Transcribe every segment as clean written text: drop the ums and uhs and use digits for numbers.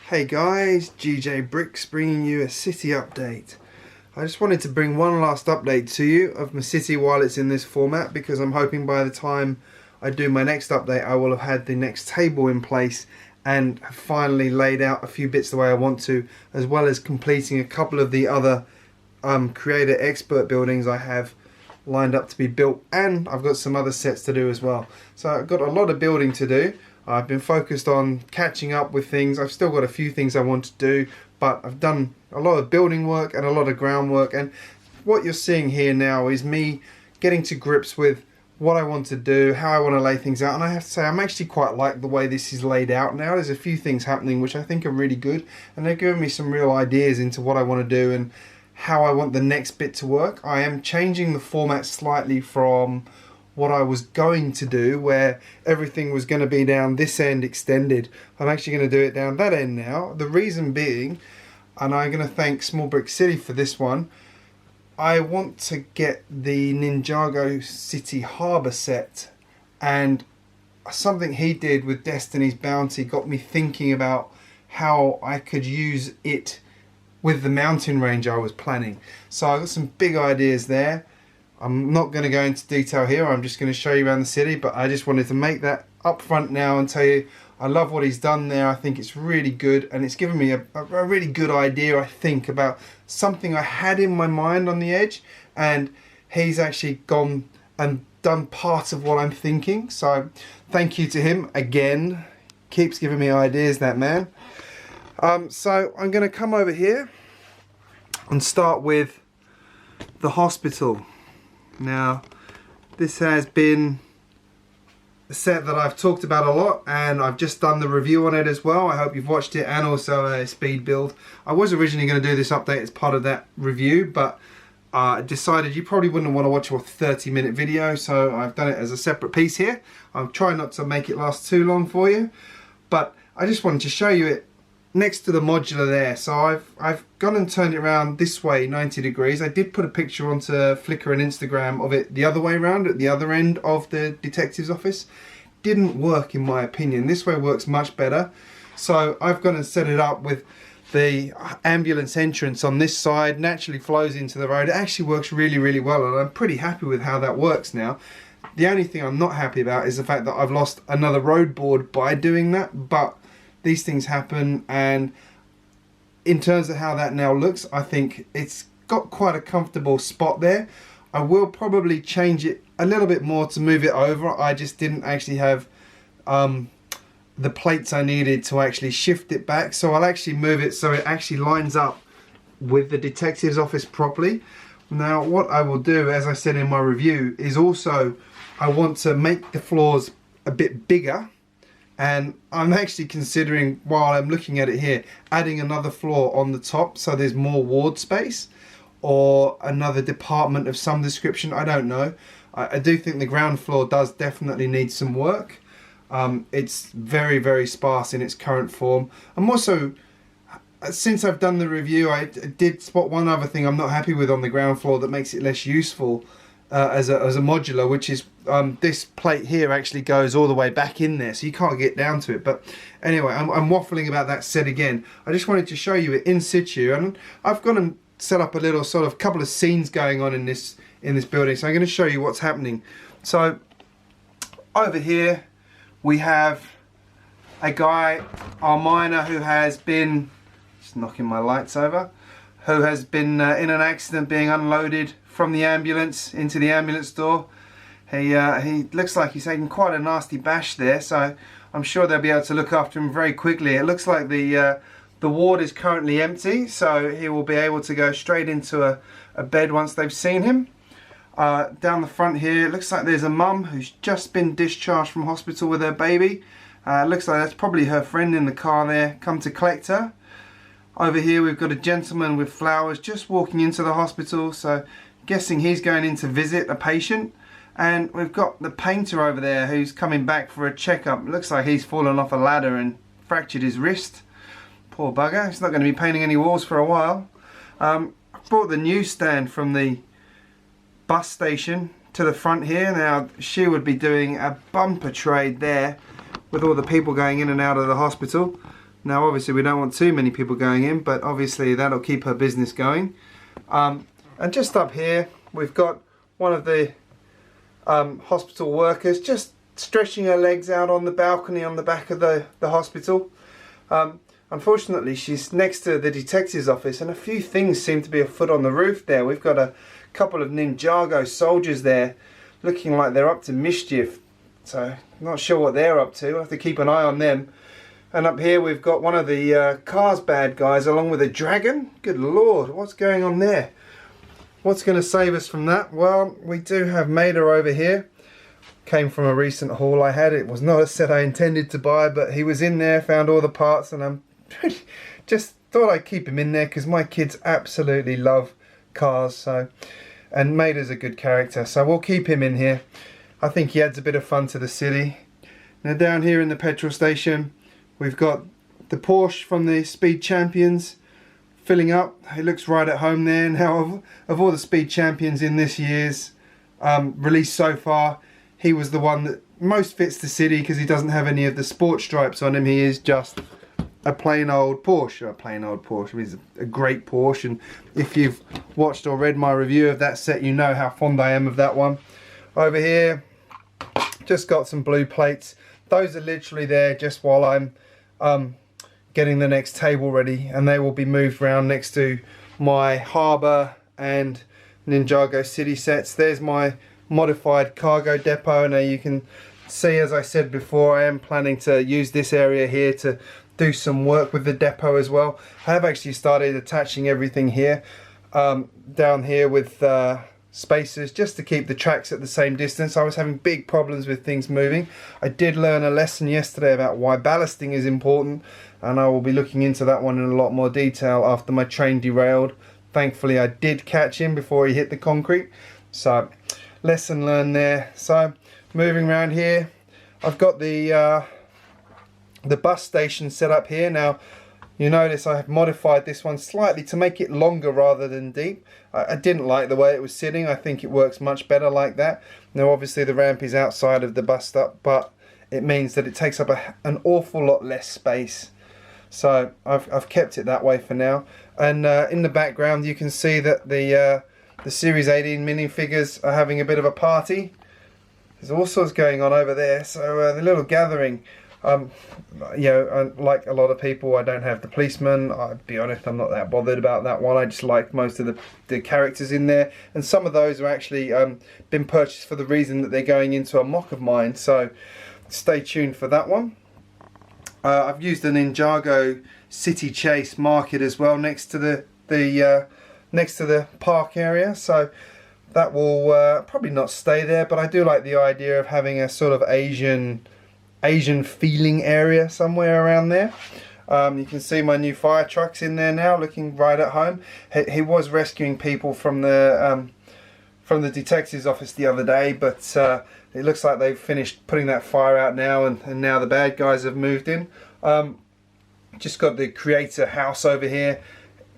Hey guys, GJBricks bringing you a city update. I just wanted to bring one last update to you of my city while it's in this format, because I'm hoping by the time I do my next update I will have had the next table in place and have finally laid out a few bits the way I want to, as well as completing a couple of the other creator expert buildings I have lined up to be built, and I've got some other sets to do as well. So I've got a lot of building to do. I've been focused on catching up with things. I've still got a few things I want to do, but I've done a lot of building work and a lot of groundwork, and what you're seeing here now is me getting to grips with what I want to do, how I want to lay things out. And I have to say, I'm actually quite like the way this is laid out now. There's a few things happening which I think are really good, and they're giving me some real ideas into what I want to do and how I want the next bit to work. I am changing the format slightly from what I was going to do, where everything was going to be down this end extended. I'm actually going to do it down that end now. The reason being, and I'm going to thank Small Brick City for this one, I want to get the Ninjago City Harbour set, and something he did with Destiny's Bounty got me thinking about how I could use it with the mountain range I was planning. So I got some big ideas there. I'm not going to go into detail here, I'm just going to show you around the city, but I just wanted to make that up front now and tell you I love what he's done there. I think it's really good, and it's given me a really good idea, I think, about something I had in my mind on the edge, and he's actually gone and done part of what I'm thinking. So thank you to him again. Keeps giving me ideas, that man. So I'm going to come over here and start with the hospital. Now, this has been a set that I've talked about a lot, and I've just done the review on it as well. I hope you've watched it, and also a speed build. I was originally going to do this update as part of that review, but I decided you probably wouldn't want to watch a 30-minute video, so I've done it as a separate piece here. I'm trying not to make it last too long for you, but I just wanted to show you it next to the modular there. So I've gone and turned it around this way 90 degrees. I did put a picture onto Flickr and Instagram of it the other way around at the other end of the detective's office. Didn't work in my opinion. This way works much better. So I've gone and set it up with the ambulance entrance on this side, naturally flows into the road. It actually works really, really well, and I'm pretty happy with how that works now. The only thing I'm not happy about is the fact that I've lost another road board by doing that, but these things happen, and in terms of how that now looks, I think it's got quite a comfortable spot there. I will probably change it a little bit more to move it over. I just didn't actually have the plates I needed to actually shift it back, so I'll actually move it so it actually lines up with the detective's office properly. Now what I will do, as I said in my review, is also I want to make the floors a bit bigger. And I'm actually considering, while I'm looking at it here, adding another floor on the top so there's more ward space, or another department of some description. I don't know. I do think the ground floor does definitely need some work. It's very, very sparse in its current form. I'm also, since I've done the review, I did spot one other thing I'm not happy with on the ground floor that makes it less useful as a modular, which is this plate here actually goes all the way back in there, so you can't get down to it. But anyway, I'm waffling about that set again. I just wanted to show you it in situ, and I've gone and set up a little sort of couple of scenes going on in this building, so I'm going to show you what's happening. So over here we have a guy, our miner, who has been, just knocking my lights over, who has been in an accident being unloaded from the ambulance into the ambulance door. He looks like he's taken quite a nasty bash there, so I'm sure they'll be able to look after him very quickly. It looks like the ward is currently empty, so he will be able to go straight into a bed once they've seen him. Down the front here, it looks like there's a mum who's just been discharged from hospital with her baby. Looks like that's probably her friend in the car there, come to collect her. Over here we've got a gentleman with flowers just walking into the hospital, so guessing he's going in to visit a patient. And we've got the painter over there who's coming back for a checkup. It looks like he's fallen off a ladder and fractured his wrist. Poor bugger, he's not going to be painting any walls for a while. I brought the newsstand from the bus station to the front here. Now she would be doing a bumper trade there with all the people going in and out of the hospital. Now obviously we don't want too many people going in, but obviously that'll keep her business going. And just up here we've got one of the hospital workers just stretching her legs out on the balcony on the back of the hospital. Unfortunately she's next to the detective's office, and a few things seem to be afoot on the roof there. We've got a couple of Ninjago soldiers there looking like they're up to mischief, so not sure what they're up to. I'll have to keep an eye on them. And up here we've got one of the car's bad guys along with a dragon. Good lord, what's going on there? What's going to save us from that? Well, we do have Mater over here. Came from a recent haul I had. It was not a set I intended to buy, but he was in there, found all the parts, and I'm just thought I'd keep him in there because my kids absolutely love cars. So, and Mater's a good character, so we'll keep him in here. I think he adds a bit of fun to the city. Now down here in the petrol station, we've got the Porsche from the Speed Champions filling up. It looks right at home there. Now of all the Speed Champions in this year's release so far, he was the one that most fits the city because he doesn't have any of the sport stripes on him. He is just a plain old Porsche. I mean, it's a great Porsche, and if you've watched or read my review of that set, you know how fond I am of that one. Over here, just got some blue plates. Those are literally there just while I'm getting the next table ready, and they will be moved around next to my harbour and Ninjago city sets. There's my modified cargo depot. Now you can see, as I said before, I am planning to use this area here to do some work with the depot as well. I have actually started attaching everything here down here with spacers just to keep the tracks at the same distance. I was having big problems with things moving. I did learn a lesson yesterday about why ballasting is important, and I will be looking into that one in a lot more detail after my train derailed. Thankfully I did catch him before he hit the concrete, so lesson learned there. So moving around here, I've got the bus station set up here. Now you notice I have modified this one slightly to make it longer rather than deep. I didn't like the way it was sitting. I think it works much better like that. Now obviously the ramp is outside of the bus stop, but it means that it takes up an awful lot less space. So I've kept it that way for now. And in the background you can see that the Series 18 minifigures are having a bit of a party. There's all sorts going on over there. So the little gathering. You know, like a lot of people, I don't have the policeman. I'll be honest, I'm not that bothered about that one. I just like most of the characters in there, and some of those are actually been purchased for the reason that they're going into a mock of mine, so stay tuned for that one. I've used an Ninjago City Chase market as well next to the park area, so that will probably not stay there, but I do like the idea of having a sort of Asian feeling area somewhere around there. You can see my new fire trucks in there now, looking right at home. He was rescuing people from the detective's office the other day, but it looks like they've finished putting that fire out now, and now the bad guys have moved in. Just got the creator house over here.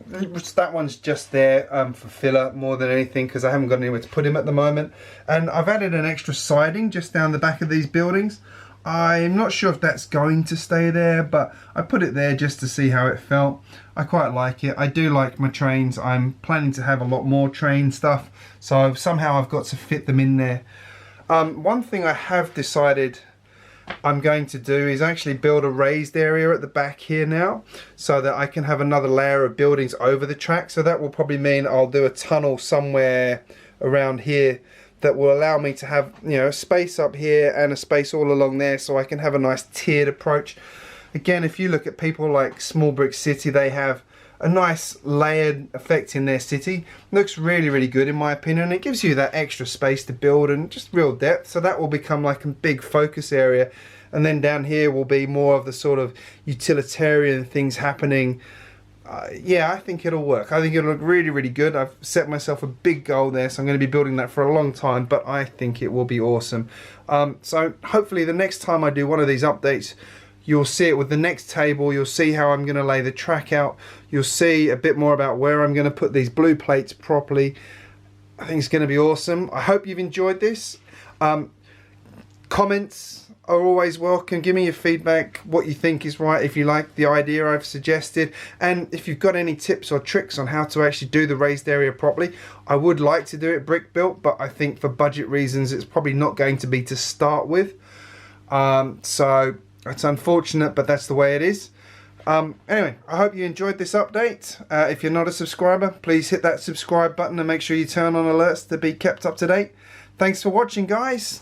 That one's just there for filler more than anything, because I haven't got anywhere to put him at the moment. And I've added an extra siding just down the back of these buildings. I'm not sure if that's going to stay there, but I put it there just to see how it felt. I quite like it. I do like my trains. I'm planning to have a lot more train stuff, so somehow I've got to fit them in there. One thing I have decided I'm going to do is actually build a raised area at the back here now, so that I can have another layer of buildings over the track. So that will probably mean I'll do a tunnel somewhere around here that will allow me to have, you know, a space up here and a space all along there, so I can have a nice tiered approach. Again, if you look at people like Small Brick City, they have a nice layered effect in their city. Looks really, really good in my opinion. It gives you that extra space to build and just real depth, so that will become like a big focus area. And then down here will be more of the sort of utilitarian things happening. Yeah, I think it'll work. I think it'll look really, really good. I've set myself a big goal there, so I'm going to be building that for a long time, but I think it will be awesome. So hopefully the next time I do one of these updates, you'll see it with the next table. You'll see how I'm going to lay the track out. You'll see a bit more about where I'm going to put these blue plates properly. I think it's going to be awesome. I hope you've enjoyed this. Comments are always welcome. Give me your feedback, what you think is right, if you like the idea I've suggested, and if you've got any tips or tricks on how to actually do the raised area properly. I would like to do it brick built, but I think for budget reasons it's probably not going to be to start with. So it's unfortunate, but that's the way it is. Anyway, I hope you enjoyed this update. If you're not a subscriber, please hit that subscribe button and make sure you turn on alerts to be kept up to date. Thanks for watching, guys.